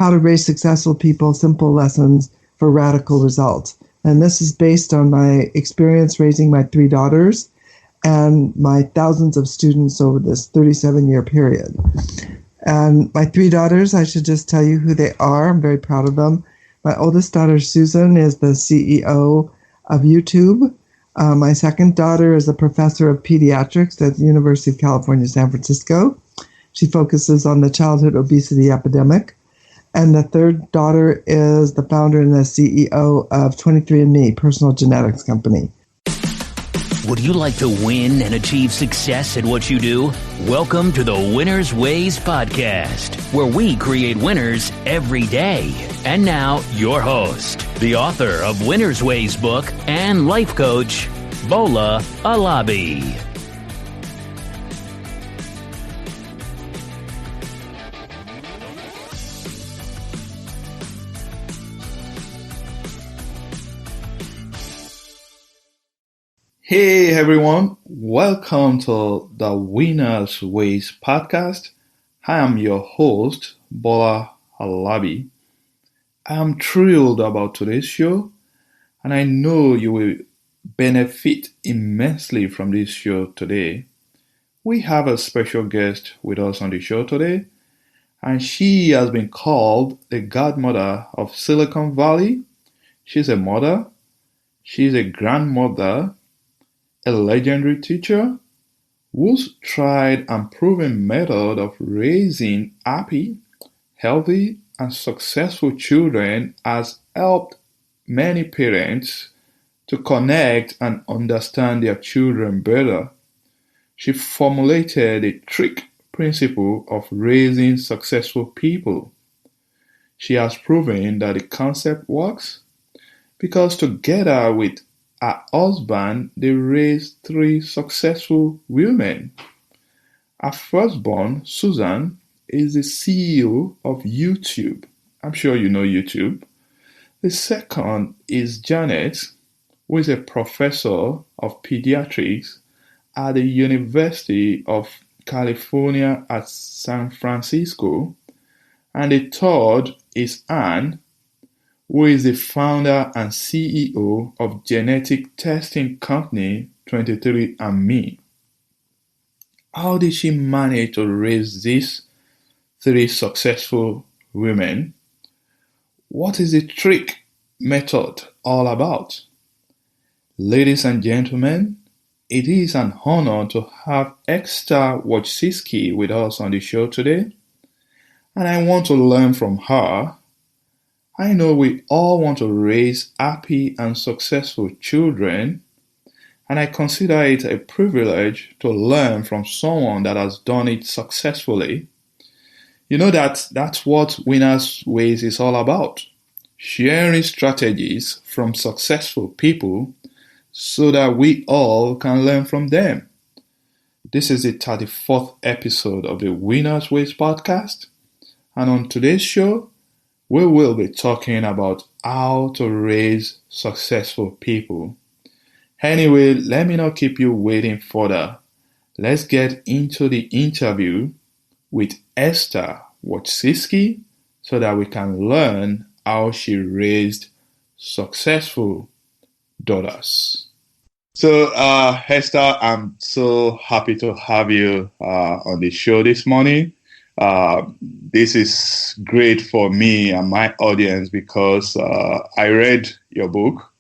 How to Raise Successful People, Simple Lessons for Radical Results. And this is based on my experience raising my 3 daughters and my thousands of students over this 37-year period. And my 3 daughters, I should just tell you who they are. I'm very proud of them. My oldest daughter, Susan, is the CEO of YouTube. My second daughter is a professor of pediatrics at the University of California, San Francisco. She focuses on the childhood obesity epidemic. And the third daughter is the founder and the CEO of 23andMe, personal genetics company. Would you like to win and achieve success at what you do? Welcome to the Winner's Ways podcast, where we create winners every day. And now, your host, the author of Winner's Ways book and life coach, Bola Alabi. Hey everyone, welcome to the Winner's Ways podcast. I am your host, Bola Alabi. I am thrilled about today's show, and I know you will benefit immensely from this show today. We have a special guest with us on the show today, and she has been called the Godmother of Silicon Valley. She's a mother, she's a grandmother, a legendary teacher whose tried and proven method of raising happy, healthy, and successful children has helped many parents to connect and understand their children better. She formulated a trick principle of raising successful people. She has proven that the concept works because together with her husband, they raised 3 successful women. Her firstborn, Susan, is the CEO of YouTube. I'm sure you know YouTube. The second is Janet, who is a professor of pediatrics at the University of California at San Francisco. And the third is Anne, who is the founder and CEO of genetic testing company 23andMe. How did she manage to raise these 3 successful women? What is the trick method all about? Ladies and gentlemen, it is an honor to have Esther Wojcicki with us on the show today, and I want to learn from her. I know we all want to raise happy and successful children, and I consider it a privilege to learn from someone that has done it successfully. You know that's what Winner's Ways is all about, sharing strategies from successful people so that we all can learn from them. This is the 34th episode of the Winner's Ways podcast, and on today's show, we will be talking about how to raise successful people. Anyway, let me not keep you waiting further. Let's get into the interview with Esther Wojcicki so that we can learn how she raised successful daughters. So, Esther, I'm so happy to have you on the show this morning. This is great for me and my audience because I read your book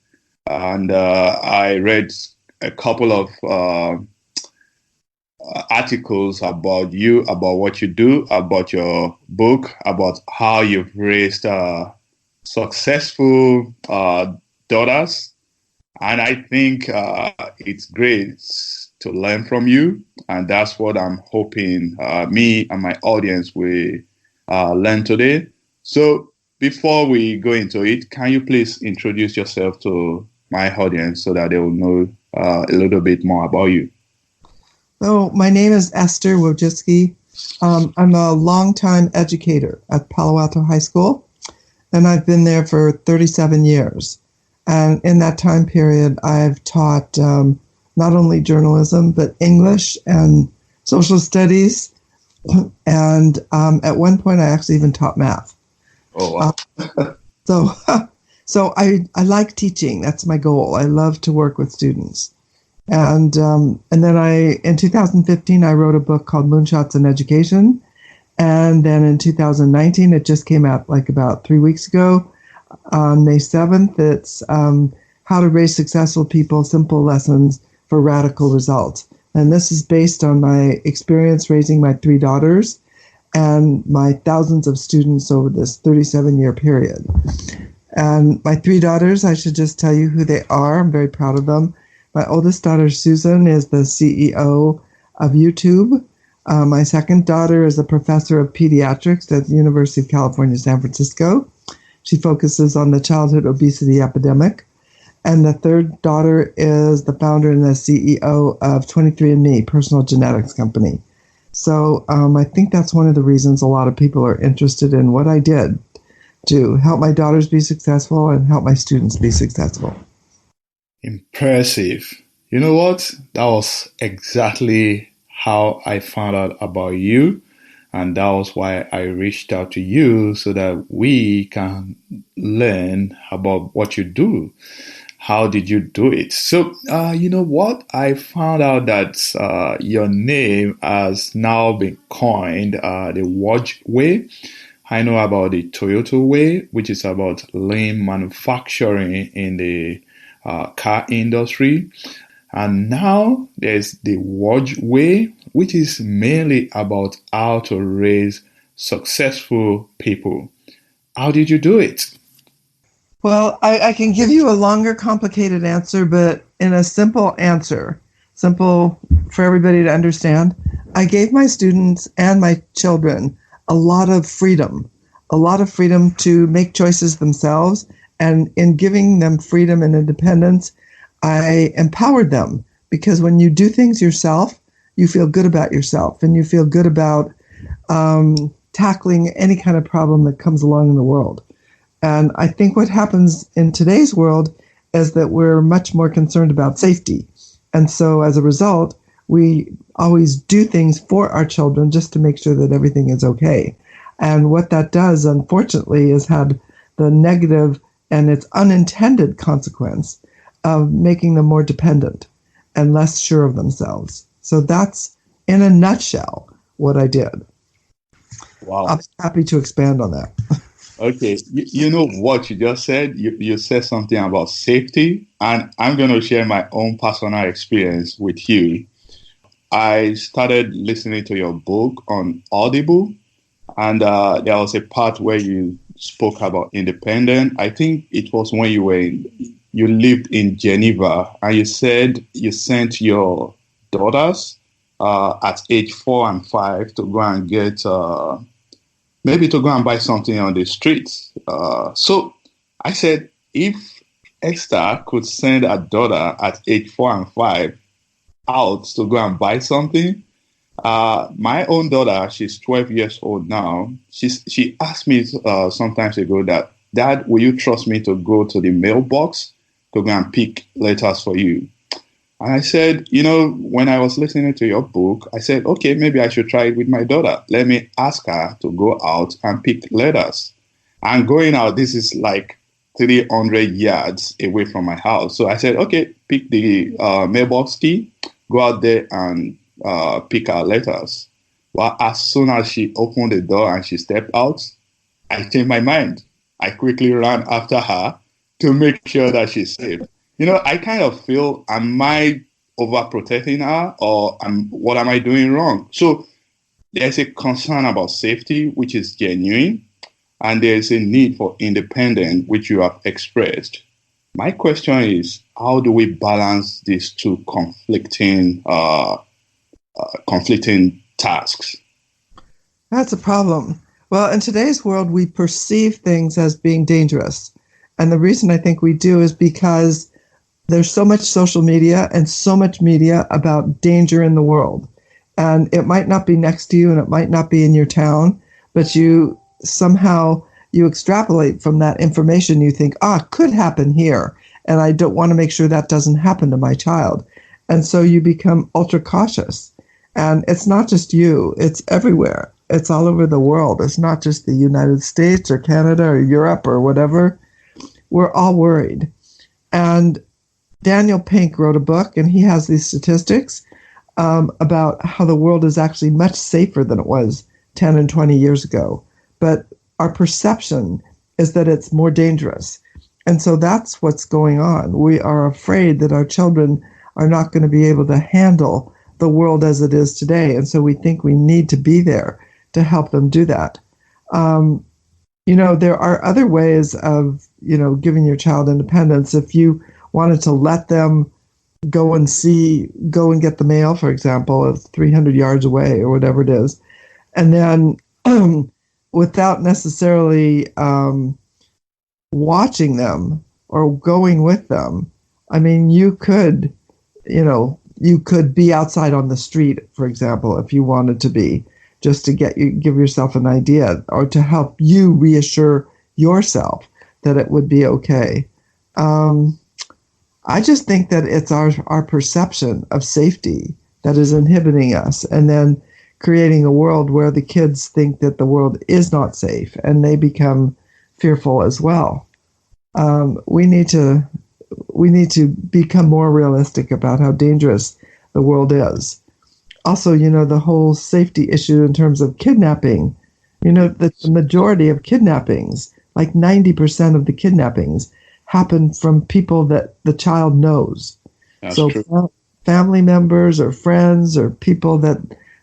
and I read a couple of articles about you, about what you do, about your book, about how you've raised successful daughters. And I think it's great to learn from you. And that's what I'm hoping me and my audience will learn today. So before we go into it, can you please introduce yourself to my audience so that they will know a little bit more about you? So my name is Esther Wojcicki. I'm a longtime educator at Palo Alto High School, and I've been there for 37 years. And in that time period, I've taught not only journalism, but English and social studies. And at one point, I actually even taught math. Oh, Uh, wow. so, so I like teaching. That's my goal. I love to work with students. And then in 2015, I wrote a book called Moonshots in Education. And then in 2019, it just came out like about 3 weeks ago, on May 7th. It's How to Raise Successful People, Simple Lessons for Radical Results. And this is based on my experience raising my 3 daughters and my thousands of students over this 37-year period. And my 3 daughters, I should just tell you who they are. I'm very proud of them. My oldest daughter, Susan, is the CEO of YouTube. My second daughter is a professor of pediatrics at the University of California, San Francisco. She focuses on the childhood obesity epidemic. And the third daughter is the founder and the CEO of 23andMe, personal genetics company. So I think that's one of the reasons a lot of people are interested in what I did to help my daughters be successful and help my students be successful. Impressive. You know what? That was exactly how I found out about you. And that was why I reached out to you so that we can learn about what you do. How did you do it? So, you know what? I found out that your name has now been coined the Watch Way. I know about the Toyota Way, which is about lean manufacturing in the car industry. And now there's the Watch Way, which is mainly about how to raise successful people. How did you do it? Well, I can give you a longer, complicated answer, but in a simple answer, simple for everybody to understand, I gave my students and my children a lot of freedom to make choices themselves. And in giving them freedom and independence, I empowered them, because when you do things yourself, you feel good about yourself and you feel good about tackling any kind of problem that comes along in the world. And I think what happens in today's world is that we're much more concerned about safety. And so as a result, we always do things for our children just to make sure that everything is okay. And what that does, unfortunately, is had the negative and its unintended consequence of making them more dependent and less sure of themselves. So that's, in a nutshell, what I did. Wow. I'm happy to expand on that. Okay, you know what you just said? You said something about safety, and I'm going to share my own personal experience with you. I started listening to your book on Audible, and there was a part where you spoke about independence. I think it was when you lived in Geneva, and you said you sent your daughters at age 4 and 5 to go and get maybe to go and buy something on the streets. So I said, if Esther could send her daughter at age 4 and 5 out to go and buy something, my own daughter, she's 12 years old now. She asked me some time ago that, Dad, will you trust me to go to the mailbox to go and pick letters for you? And I said, when I was listening to your book, I said, okay, maybe I should try it with my daughter. Let me ask her to go out and pick letters. And going out, this is like 300 yards away from my house. So I said, okay, pick the mailbox key, go out there and pick our letters. Well, as soon as she opened the door and she stepped out, I changed my mind. I quickly ran after her to make sure that she's safe. I kind of feel, am I overprotecting her, or what am I doing wrong? So there's a concern about safety, which is genuine, and there's a need for independence, which you have expressed. My question is, how do we balance these two conflicting tasks? That's a problem. Well, in today's world, we perceive things as being dangerous. And the reason I think we do is because there's so much social media and so much media about danger in the world. And it might not be next to you and it might not be in your town, but you extrapolate from that information. You think, it could happen here. And I don't want to make sure that doesn't happen to my child. And so you become ultra cautious. And it's not just you, it's everywhere. it's all over the world. It's not just the United States or Canada or Europe or whatever. We're all worried. And Daniel Pink wrote a book, and he has these statistics about how the world is actually much safer than it was 10 and 20 years ago. But our perception is that it's more dangerous. And so that's what's going on. We are afraid that our children are not going to be able to handle the world as it is today. And so we think we need to be there to help them do that. There are other ways of, giving your child independence. If you wanted to let them go and get the mail, for example, 300 yards away or whatever it is, and then without necessarily watching them or going with them, I mean, you could be outside on the street, for example, if you wanted to be, just to give yourself an idea or to help you reassure yourself that it would be okay. I just think that it's our perception of safety that is inhibiting us, and then creating a world where the kids think that the world is not safe and they become fearful as well. We need to become more realistic about how dangerous the world is. Also, the whole safety issue in terms of kidnapping, the majority of kidnappings, like 90% of the kidnappings, happen from people that the child knows. That's true. Family members or friends or people that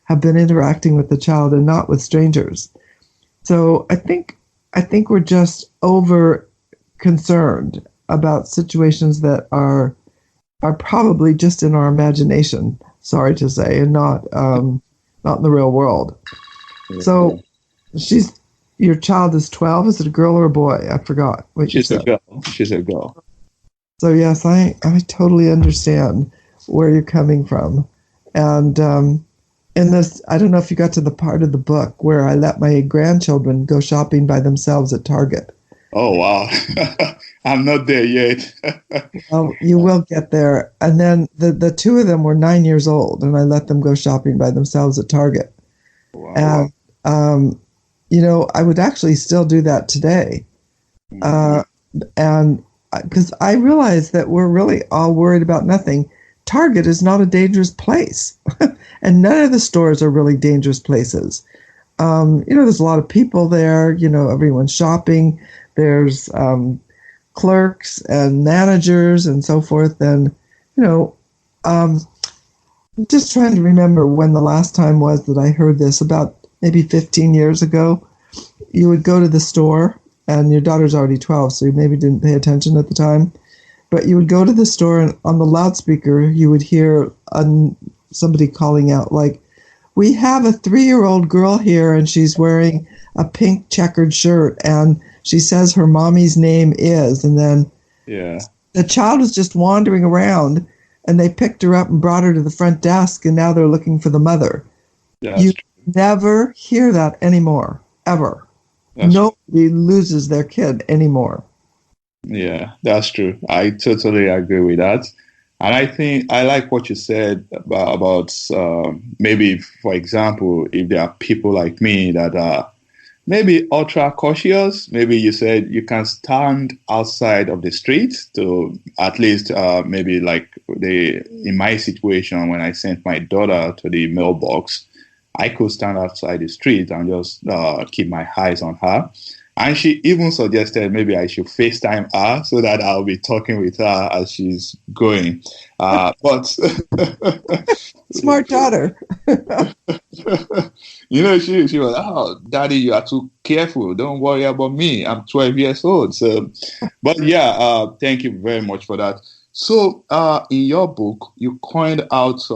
have been interacting with the child and not with strangers. So I think we're just over concerned about situations that are probably just in our imagination, sorry to say, and not in the real world. Yeah. So your child is 12. Is it a girl or a boy? I forgot what you said. She's a girl. So yes, I totally understand where you're coming from. And in this, I don't know if you got to the part of the book where I let my grandchildren go shopping by themselves at Target. Oh, wow. I'm not there yet. Well, you will get there. And then the two of them were 9 years old, and I let them go shopping by themselves at Target. Wow. And, I would actually still do that today. And because I realize that we're really all worried about nothing. Target is not a dangerous place. And none of the stores are really dangerous places. There's a lot of people there. Everyone's shopping. There's clerks and managers and so forth. And, just trying to remember when the last time was that I heard this, about maybe 15 years ago. You would go to the store, and your daughter's already 12, so you maybe didn't pay attention at the time. But you would go to the store, and on the loudspeaker, you would hear somebody calling out, like, "We have a 3-year-old girl here, and she's wearing a pink checkered shirt, and she says her mommy's name is," and then the child was just wandering around, and they picked her up and brought her to the front desk, and now they're looking for the mother. You never hear that anymore, ever. Nobody loses their kid anymore. Yeah, that's true. I totally agree with that. And I think I like what you said about maybe, for example, if there are people like me that are maybe ultra cautious, maybe you said you can stand outside of the street to at least maybe like in my situation when I sent my daughter to the mailbox, I could stand outside the street and just keep my eyes on her. And she even suggested maybe I should FaceTime her so that I'll be talking with her as she's going. But smart daughter. She was, "Oh, Daddy, you are too careful. Don't worry about me. I'm 12 years old." So, but yeah, thank you very much for that. So, in your book, you coined out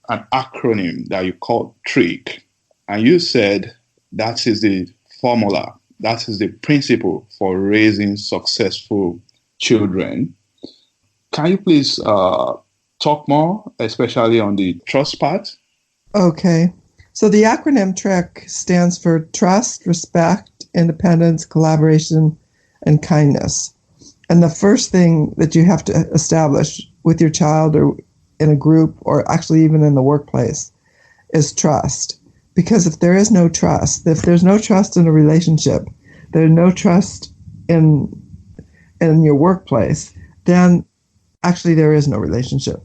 an acronym that you called TRIC, and you said that is the formula. That is the principle for raising successful children. Can you please talk more, especially on the trust part? Okay. So the acronym TRIC stands for trust, respect, independence, collaboration, and kindness. And the first thing that you have to establish with your child or in a group or actually even in the workplace is trust. Because if there is no trust, if there's no trust in a relationship, there's no trust in your workplace, then actually there is no relationship.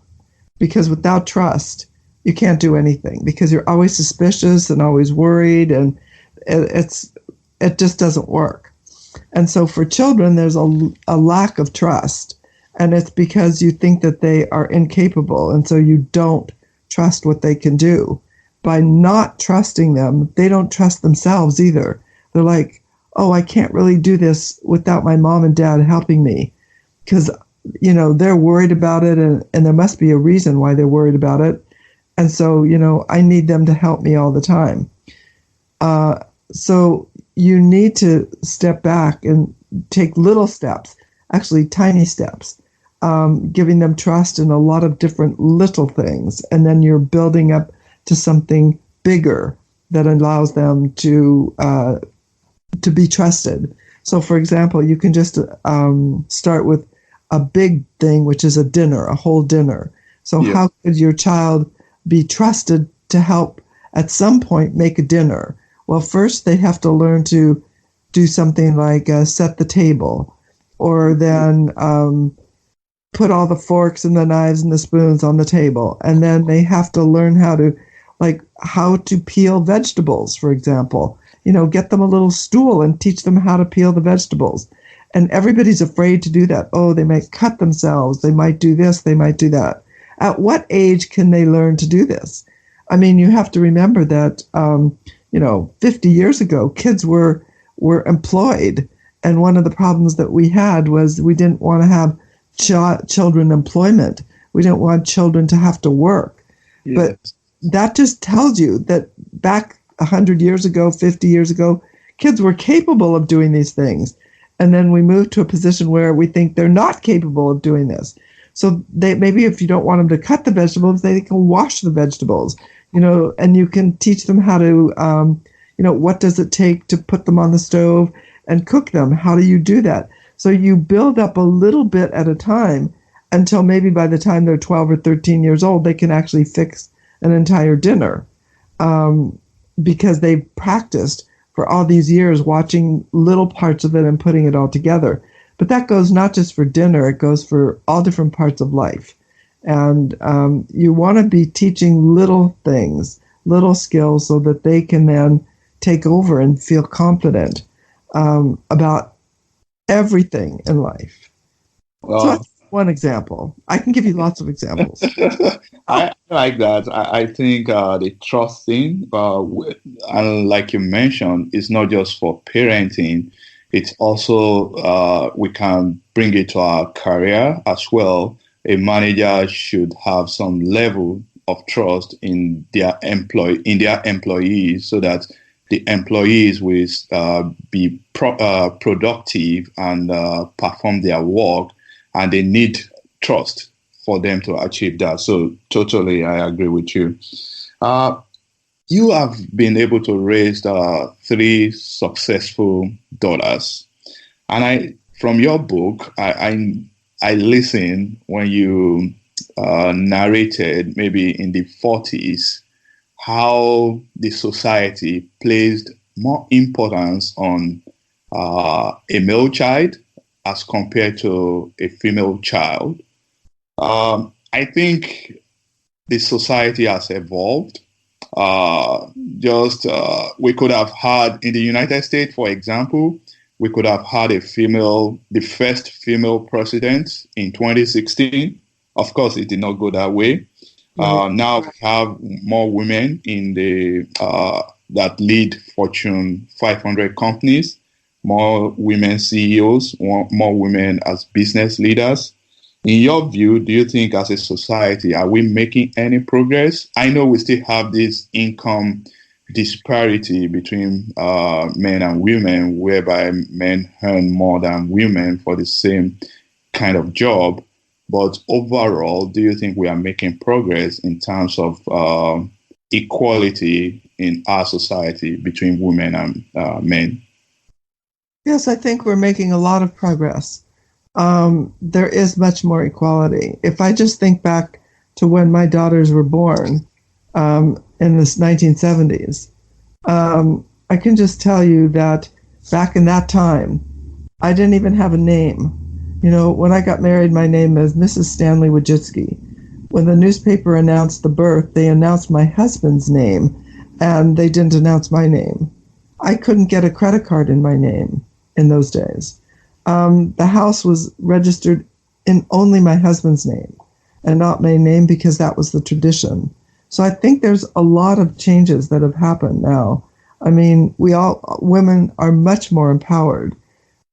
Because without trust, you can't do anything, because you're always suspicious and always worried, and it just doesn't work. And so for children, there's a lack of trust, and it's because you think that they are incapable, and so you don't trust what they can do. By not trusting them, they don't trust themselves either. They're like, oh, I can't really do this without my mom and dad helping me, because, they're worried about it, and there must be a reason why they're worried about it. And so, I need them to help me all the time. So you need to step back and take little steps, actually tiny steps, giving them trust in a lot of different little things. And then you're building up to something bigger that allows them to be trusted. So, for example, you can just start with a big thing, which is a whole dinner. So how could your child be trusted to help at some point make a dinner? Well, first they have to learn to do something like set the table, or then put all the forks and the knives and the spoons on the table. And then they have to learn how to peel vegetables, for example. Get them a little stool and teach them how to peel the vegetables. And everybody's afraid to do that. Oh, they might cut themselves. They might do this. They might do that. At what age can they learn to do this? I mean, you have to remember that, 50 years ago, kids were employed. And one of the problems that we had was we didn't want to have children employment. We didn't want children to have to work. Yes. But that just tells you that back 100 years ago, 50 years ago, kids were capable of doing these things. And then we moved to a position where we think they're not capable of doing this. So maybe if you don't want them to cut the vegetables, they can wash the vegetables, and you can teach them how to, what does it take to put them on the stove and cook them? How do you do that? So you build up a little bit at a time until maybe by the time they're 12 or 13 years old, they can actually fix an entire dinner, because they've practiced for all these years watching little parts of it and putting it all together. But that goes not just for dinner, it goes for all different parts of life. And you want to be teaching little things, little skills, so that they can then take over and feel confident about everything in life. Well, so that's one example. I can give you lots of examples. I like that. I think the trust thing, and like you mentioned, is not just for parenting. It's also, we can bring it to our career as well. A manager should have some level of trust in their employees, so that the employees will be productive and perform their work, and they need trust for them to achieve that. So totally, I agree with you. You have been able to raise 3 successful daughters, and from your book, I listened when you narrated maybe in the 40s how the society placed more importance on a male child as compared to a female child. I think the society has evolved. We could have had, in the United States, for example, we could have had the first female president in 2016. Of course, it did not go that way. Now we have more women in that lead Fortune 500 companies, more women CEOs, more women as business leaders. In your view, do you think as a society, are we making any progress? I know we still have this income disparity between men and women, whereby men earn more than women for the same kind of job. But overall, do you think we are making progress in terms of equality in our society between women and men? Yes, I think we're making a lot of progress. There is much more equality. If I just think back to when my daughters were born in the 1970s, I can just tell you that back in that time, I didn't even have a name. You know, when I got married, my name is Mrs. Stanley Wojcicki. When the newspaper announced the birth, they announced my husband's name, and they didn't announce my name. I couldn't get a credit card in my name in those days. The house was registered in only my husband's name and not my name because that was the tradition. So I think there's a lot of changes that have happened now. I mean, women are much more empowered.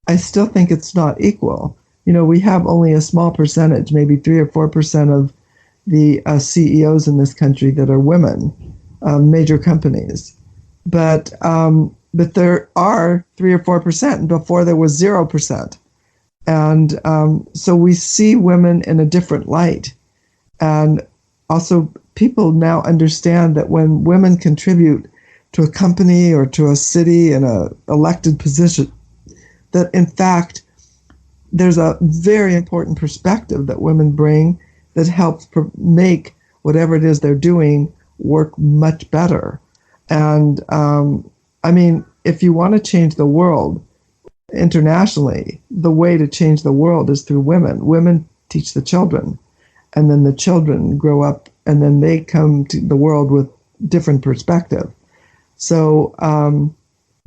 I still think it's not equal. You know, we have only a small percentage, maybe 3 or 4% of the CEOs in this country that are women, major companies. But there are 3 or 4%, and before there was 0%. And so we see women in a different light. And also, people now understand that when women contribute to a company or to a city in an elected position, that in fact, there's a very important perspective that women bring that helps make whatever it is they're doing work much better. And I mean, if you want to change the world internationally, the way to change the world is through women. Women teach the children, and then the children grow up, and then they come to the world with different perspective. So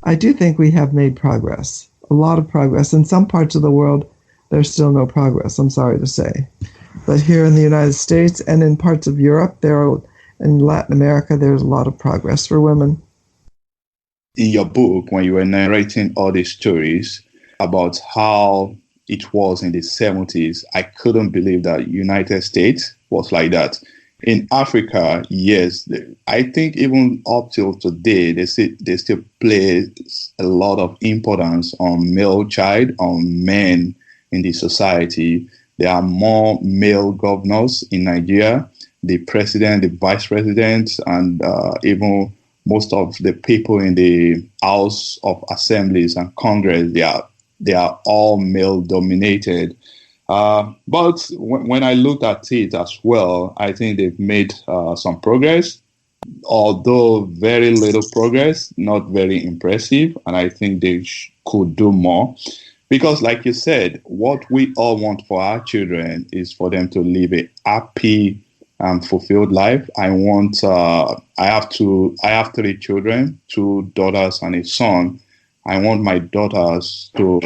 I do think we have made progress, a lot of progress. In some parts of the world, there's still no progress, I'm sorry to say. But here in the United States and in parts of Europe, in Latin America, there's a lot of progress for women. In your book, when you were narrating all these stories about how it was in the 70s, I couldn't believe that United States was like that. In Africa, yes, I think even up till today, they still place a lot of importance on male child, on men in the society. There are more male governors in Nigeria. The president, the vice president, and even most of the people in the House of Assemblies and Congress, they are all male dominated. But when I looked at it as well, I think they've made some progress, although very little progress, not very impressive. And I think they could do more. Because like you said, what we all want for our children is for them to live a happy and fulfilled life. I have 3 children, 2 daughters and a son. I want my daughters to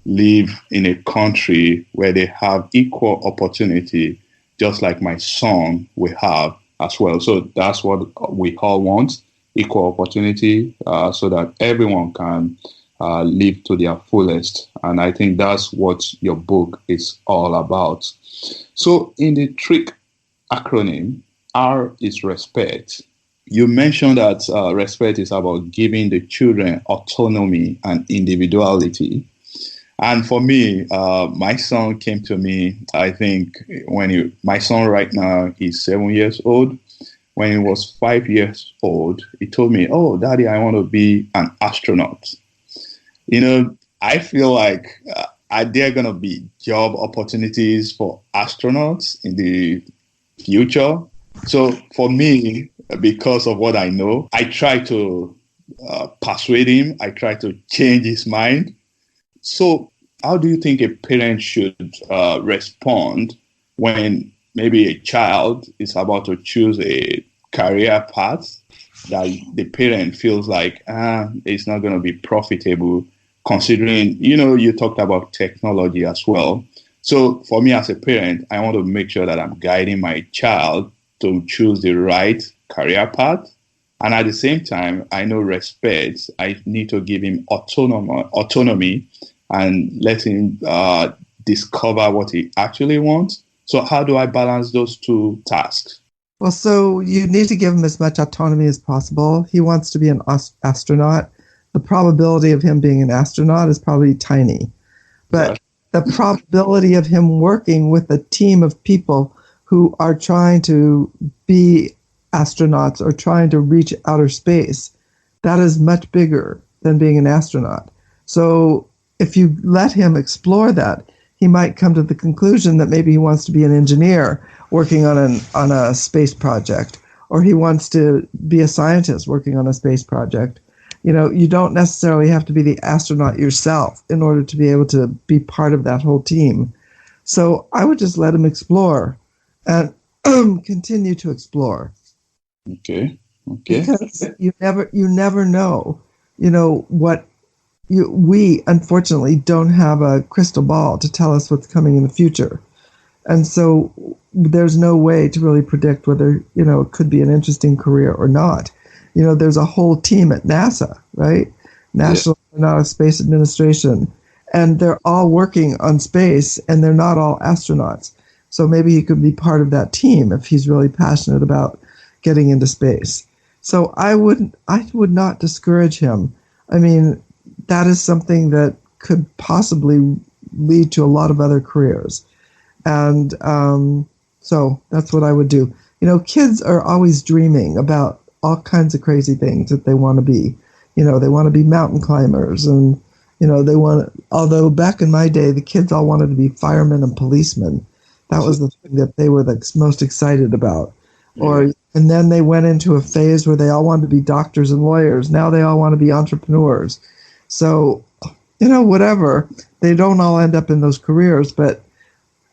live in a country where they have equal opportunity, just like my son will have as well. So that's what we all want, equal opportunity, so that everyone can live to their fullest. And I think that's what your book is all about. So in the TRIC acronym, R is respect. You mentioned that respect is about giving the children autonomy and individuality. And for me, my son came to me, I think, my son right now is 7 years old. When he was 5 years old, he told me, "Oh, Daddy, I want to be an astronaut." You know, I feel like are there going to be job opportunities for astronauts in the future? So for me, because of what I know, I try to persuade him. I try to change his mind. So how do you think a parent should respond when maybe a child is about to choose a career path that the parent feels like it's not going to be profitable, considering, you talked about technology as well. So for me as a parent, I want to make sure that I'm guiding my child to choose the right career path. And at the same time, I know respect. I need to give him autonomy and let him discover what he actually wants. So how do I balance those two tasks? Well, so you need to give him as much autonomy as possible. He wants to be an astronaut. The probability of him being an astronaut is probably tiny. But the probability of him working with a team of people who are trying to be astronauts or trying to reach outer space, that is much bigger than being an astronaut. So if you let him explore that, he might come to the conclusion that maybe he wants to be an engineer working on a space project, or he wants to be a scientist working on a space project, You don't necessarily have to be the astronaut yourself in order to be able to be part of that whole team. So I would just let him explore and continue to explore. Okay. Because you never know, what we unfortunately don't have a crystal ball to tell us what's coming in the future. And so there's no way to really predict whether, it could be an interesting career or not. There's a whole team at NASA, right? National Aeronautics Space Administration. And they're all working on space, and they're not all astronauts. So maybe he could be part of that team if he's really passionate about getting into space. So I would not discourage him. I mean, that is something that could possibly lead to a lot of other careers. And so that's what I would do. Kids are always dreaming about all kinds of crazy things that they want to be. They want to be mountain climbers, and although back in my day, the kids all wanted to be firemen and policemen. That was the thing that they were the most excited about. And then they went into a phase where they all wanted to be doctors and lawyers. Now they all want to be entrepreneurs. So, whatever. They don't all end up in those careers, but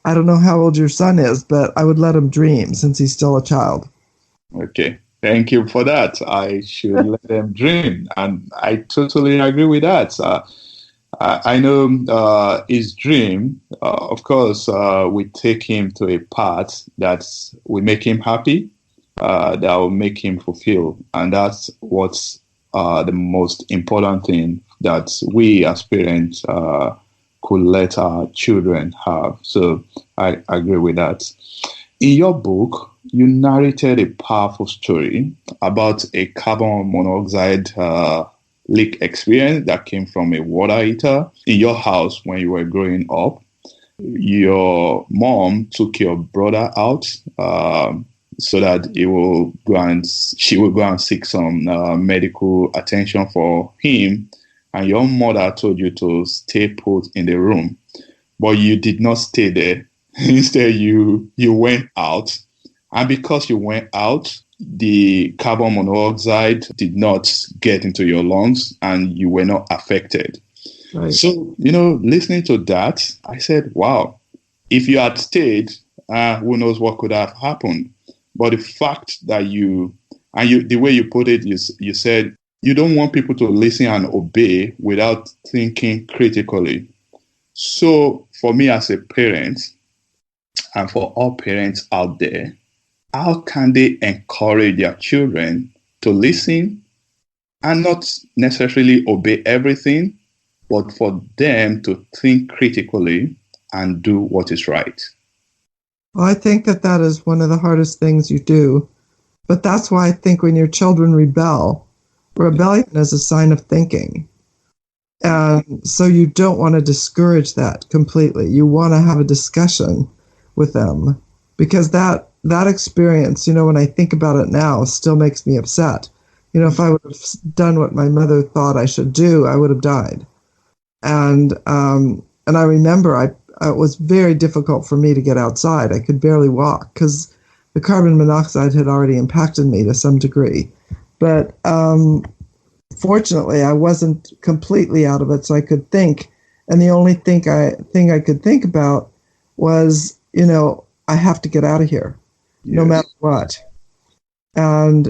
I don't know how old your son is, but I would let him dream since he's still a child. Okay. Thank you for that. I should let them dream. And I totally agree with that. I know his dream, of course, we take him to a path that will make him happy, that will make him fulfill. And that's what's the most important thing that we as parents could let our children have. So I agree with that. In your book, you narrated a powerful story about a carbon monoxide leak experience that came from a water heater in your house when you were growing up. Your mom took your brother out so that she will go and seek some medical attention for him. And your mother told you to stay put in the room, but you did not stay there. Instead, you went out. And because you went out, the carbon monoxide did not get into your lungs and you were not affected. Right. So, listening to that, I said, wow, if you had stayed, who knows what could have happened. But the fact that the way you put it, you said, you don't want people to listen and obey without thinking critically. So for me as a parent, and for all parents out there, how can they encourage their children to listen and not necessarily obey everything, but for them to think critically and do what is right? Well, I think that is one of the hardest things you do. But that's why I think when your children rebel, rebellion is a sign of thinking. And so you don't want to discourage that completely. You want to have a discussion with them, because that experience, when I think about it now, still makes me upset. If I would have done what my mother thought I should do, I would have died. And I remember it was very difficult for me to get outside. I could barely walk because the carbon monoxide had already impacted me to some degree. But fortunately, I wasn't completely out of it, so I could think. And the only thing I could think about was, I have to get out of here, no matter what. And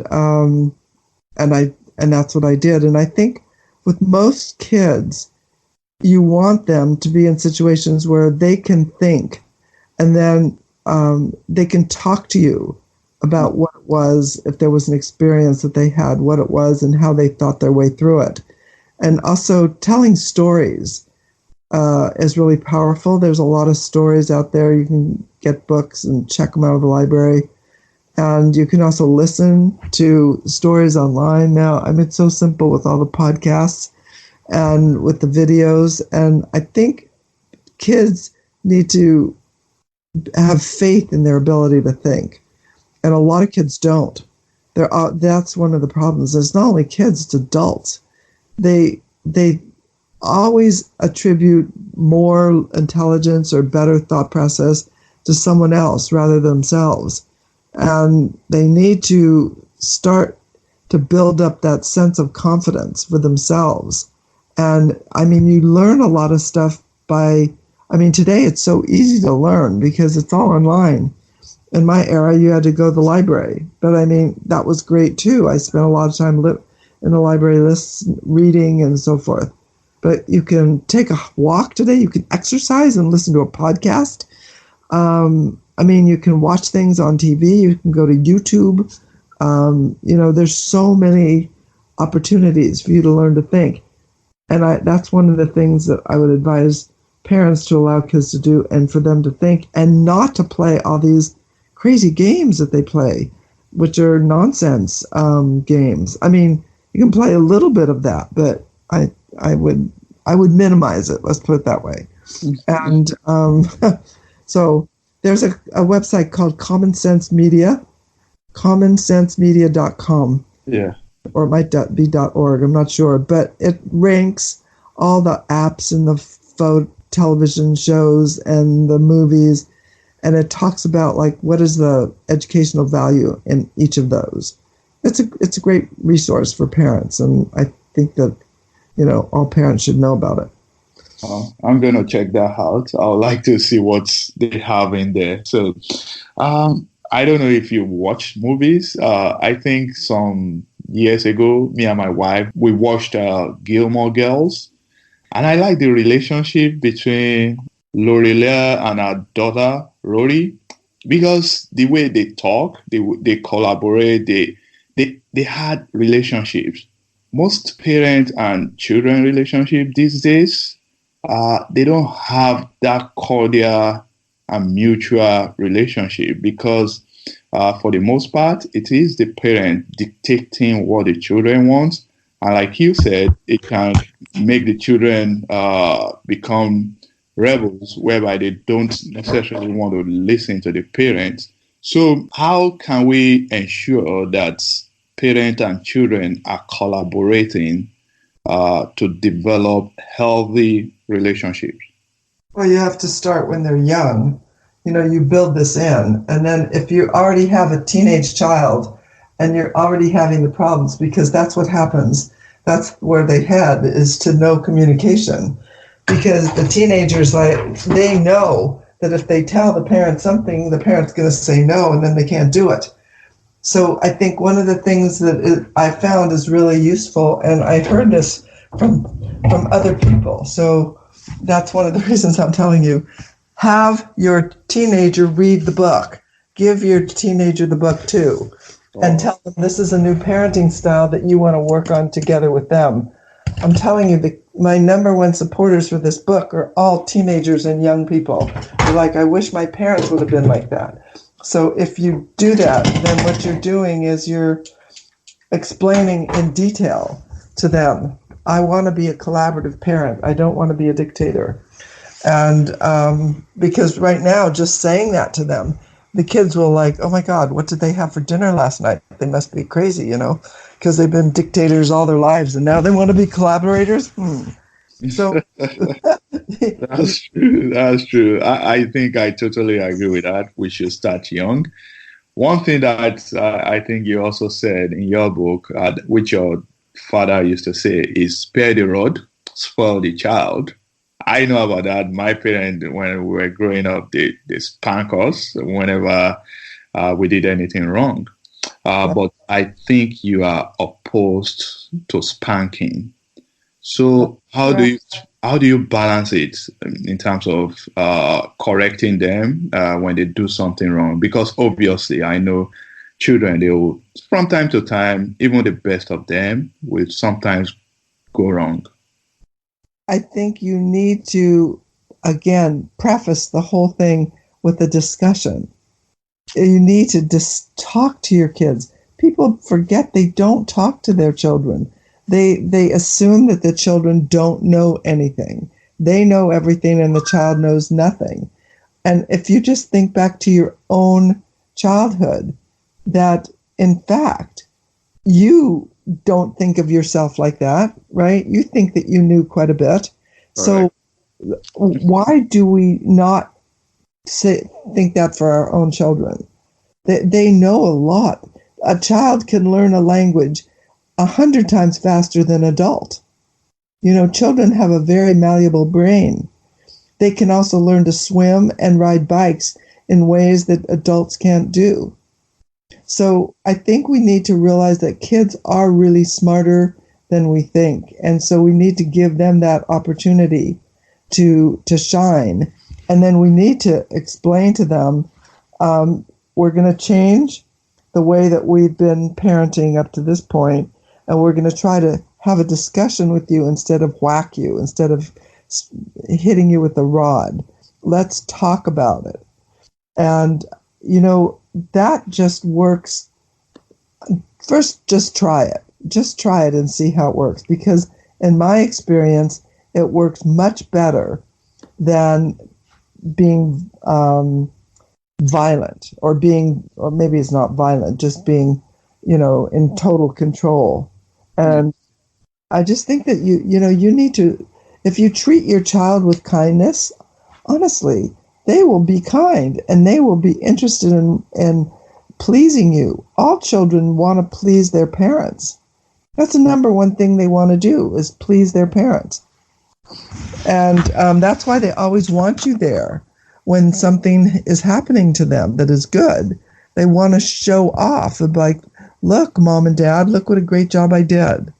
that's what I did. And I think with most kids, you want them to be in situations where they can think, and then they can talk to you about what it was, if there was an experience that they had, what it was, and how they thought their way through it. And also telling stories is really powerful. There's a lot of stories out there. You can get books and check them out of the library. And you can also listen to stories online now. I mean, it's so simple with all the podcasts and with the videos. And I think kids need to have faith in their ability to think. And a lot of kids don't. That's one of the problems. It's not only kids, it's adults. They always attribute more intelligence or better thought process to someone else rather than themselves. And they need to start to build up that sense of confidence for themselves. And I mean, you learn a lot of stuff today it's so easy to learn because it's all online. In my era, you had to go to the library. But I mean, that was great too. I spent a lot of time in the library lists, reading and so forth. But you can take a walk today. You can exercise and listen to a podcast. You can watch things on TV. You can go to YouTube. There's so many opportunities for you to learn to think. And that's one of the things that I would advise parents to allow kids to do, and for them to think and not to play all these crazy games that they play, which are nonsense games. I mean, you can play a little bit of that, but I would minimize it. Let's put it that way. And so there's a website called Common Sense Media, commonsensemedia.com. Yeah. Or it might be .org, I'm not sure. But it ranks all the apps and the television shows and the movies, and it talks about like what is the educational value in each of those. It's a great resource for parents, and I think that all parents should know about it. I'm gonna check that out. I would like to see what they have in there. So, I don't know if you watch movies. I think some years ago, me and my wife, we watched Gilmore Girls, and I like the relationship between Lorelai and her daughter Rory, because the way they talk, they collaborate, they had relationships. Most parent and children relationship these days, they don't have that cordial and mutual relationship, because for the most part, it is the parent dictating what the children want. And like you said, it can make the children become rebels, whereby they don't necessarily want to listen to the parents. So how can we ensure that parents and children are collaborating to develop healthy relationships? Well, you have to start when they're young. You build this in. And then if you already have a teenage child and you're already having the problems, because that's what happens, that's where they head, is to no communication. Because the teenagers, they know that if they tell the parent something, the parent's going to say no, and then they can't do it. So I think one of the things that I found is really useful, and I've heard this from other people. So that's one of the reasons I'm telling you. Have your teenager read the book. Give your teenager the book too. And tell them this is a new parenting style that you want to work on together with them. I'm telling you, my number one supporters for this book are all teenagers and young people. They're like, I wish my parents would have been like that. So if you do that, then what you're doing is you're explaining in detail to them, I want to be a collaborative parent. I don't want to be a dictator. And because right now, just saying that to them, the kids will oh my God, what did they have for dinner last night? They must be crazy, because they've been dictators all their lives, and now they want to be collaborators. So That's true. That's true. I think I totally agree with that. We should start young. One thing that I think you also said in your book, which your father used to say, is spare the rod, spoil the child. I know about that. My parents, when we were growing up, they spank us whenever we did anything wrong. But I think you are opposed to spanking. So how do you balance it in terms of correcting them when they do something wrong? Because obviously, I know children, they will, from time to time, even the best of them will sometimes go wrong. I think you need to, again, preface the whole thing with a discussion. You need to just talk to your kids. People forget they don't talk to their children. They assume that the children don't know anything. They know everything and the child knows nothing. And if you just think back to your own childhood, that in fact, you don't think of yourself like that, right? You think that you knew quite a bit. So why do we not think that for our own children? They know a lot. A child can learn a language 100 times faster than adult. Children have a very malleable brain. They can also learn to swim and ride bikes in ways that adults can't do. So I think we need to realize that kids are really smarter than we think. And so we need to give them that opportunity to shine. And then we need to explain to them, we're going to change the way that we've been parenting up to this point, and we're going to try to have a discussion with you instead of whack you, instead of hitting you with a rod. Let's talk about it. And, that just works. First, just try it. Just try it and see how it works. Because in my experience, it works much better than being violent or maybe it's not violent, just being, in total control. And I just think that you need to, if you treat your child with kindness, honestly, they will be kind and they will be interested in pleasing you. All children want to please their parents. That's the number one thing they want to do, is please their parents. And that's why they always want you there when something is happening to them that is good. They want to show off, like, look, Mom and Dad, look what a great job I did.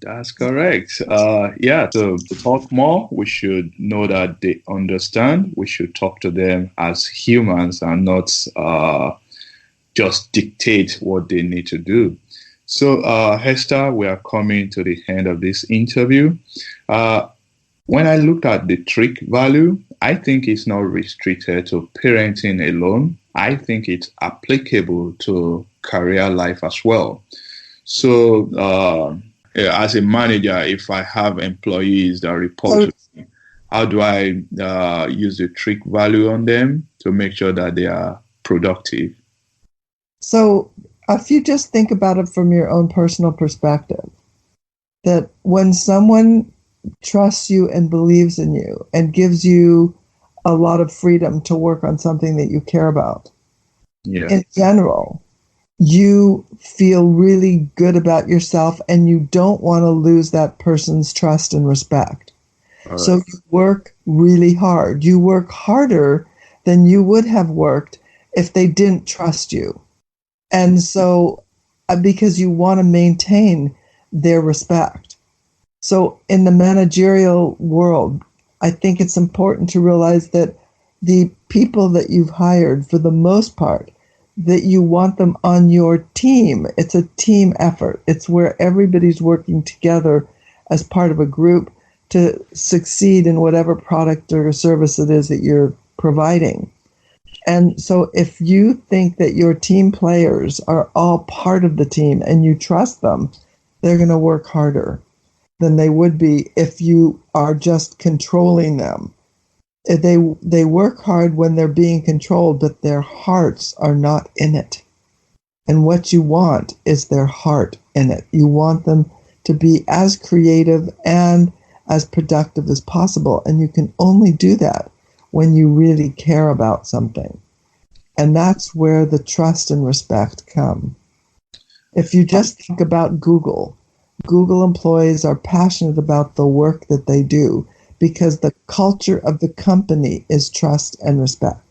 That's correct. So to talk more, we should know that they understand. We should talk to them as humans and not just dictate what they need to do. So, Esther, we are coming to the end of this interview. When I look at the trick value, I think it's not restricted to parenting alone. I think it's applicable to career life as well. So, as a manager, if I have employees that report to me, how do I use the trick value on them to make sure that they are productive? So if you just think about it from your own personal perspective, that when someone trusts you and believes in you and gives you a lot of freedom to work on something that you care about, in general, you feel really good about yourself and you don't want to lose that person's trust and respect. Right. So you work really hard. You work harder than you would have worked if they didn't trust you. And so, because you want to maintain their respect. So in the managerial world, I think it's important to realize that the people that you've hired, for the most part, that you want them on your team. It's a team effort. It's where everybody's working together as part of a group to succeed in whatever product or service it is that you're providing. And so if you think that your team players are all part of the team and you trust them, they're going to work harder than they would be if you are just controlling them. They work hard when they're being controlled, but their hearts are not in it. And what you want is their heart in it. You want them to be as creative and as productive as possible. And you can only do that when you really care about something. And that's where the trust and respect come. If you just think about Google employees are passionate about the work that they do, because the culture of the company is trust and respect.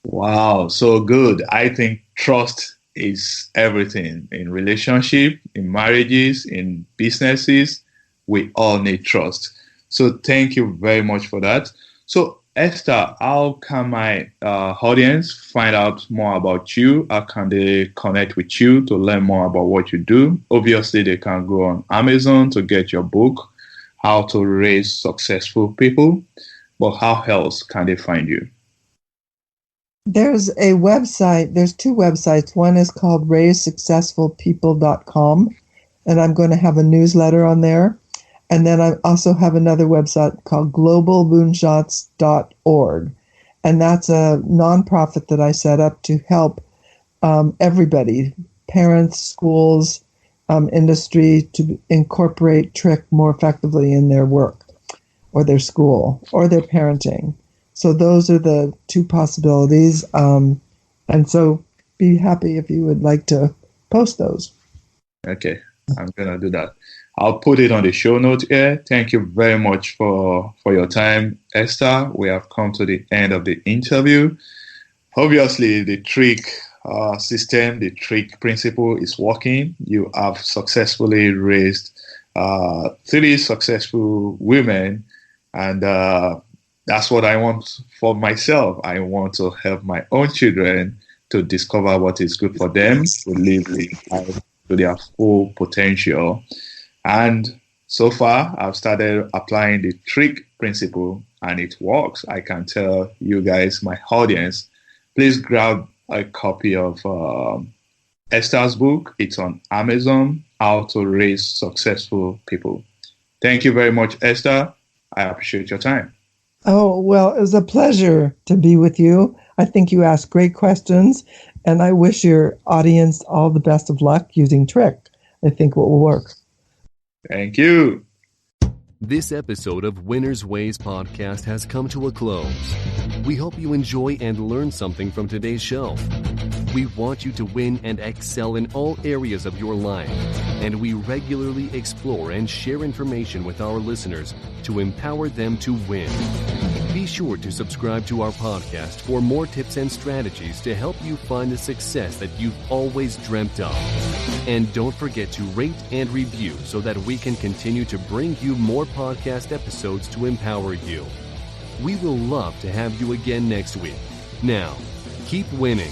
Wow, so good. I think trust is everything in relationship, in marriages, in businesses. We all need trust. So thank you very much for that. So Esther, how can my audience find out more about you? How can they connect with you to learn more about what you do? Obviously, they can go on Amazon to get your book, How to Raise Successful People. But how else can they find you? There's a website. There's two websites. One is called raisesuccessfulpeople.com, and I'm going to have a newsletter on there. And then I also have another website called globalmoonshots.org. And that's a nonprofit that I set up to help everybody, parents, schools, industry, to incorporate trick more effectively in their work or their school or their parenting. So those are the two possibilities. And so be happy if you would like to post those. Okay. I'm going to do that. I'll put it on the show note here. Thank you very much for your time, Esther. We have come to the end of the interview. Obviously, the trick system, the trick principle is working. You have successfully raised 3 successful women, and that's what I want for myself. I want to help my own children to discover what is good for them, to live life to their full potential. And so far, I've started applying the trick principle, and it works. I can tell you guys, my audience, please grab a copy of Esther's book. It's on Amazon, How to Raise Successful People. Thank you very much, Esther. I appreciate your time. Oh, well, it was a pleasure to be with you. I think you asked great questions, and I wish your audience all the best of luck using Trick. I think it will work. Thank you. This episode of Winner's Ways podcast has come to a close. We hope you enjoy and learn something from today's show. We want you to win and excel in all areas of your life, and we regularly explore and share information with our listeners to empower them to win. Be sure to subscribe to our podcast for more tips and strategies to help you find the success that you've always dreamt of. And don't forget to rate and review so that we can continue to bring you more podcast episodes to empower you. We will love to have you again next week. Now, keep winning.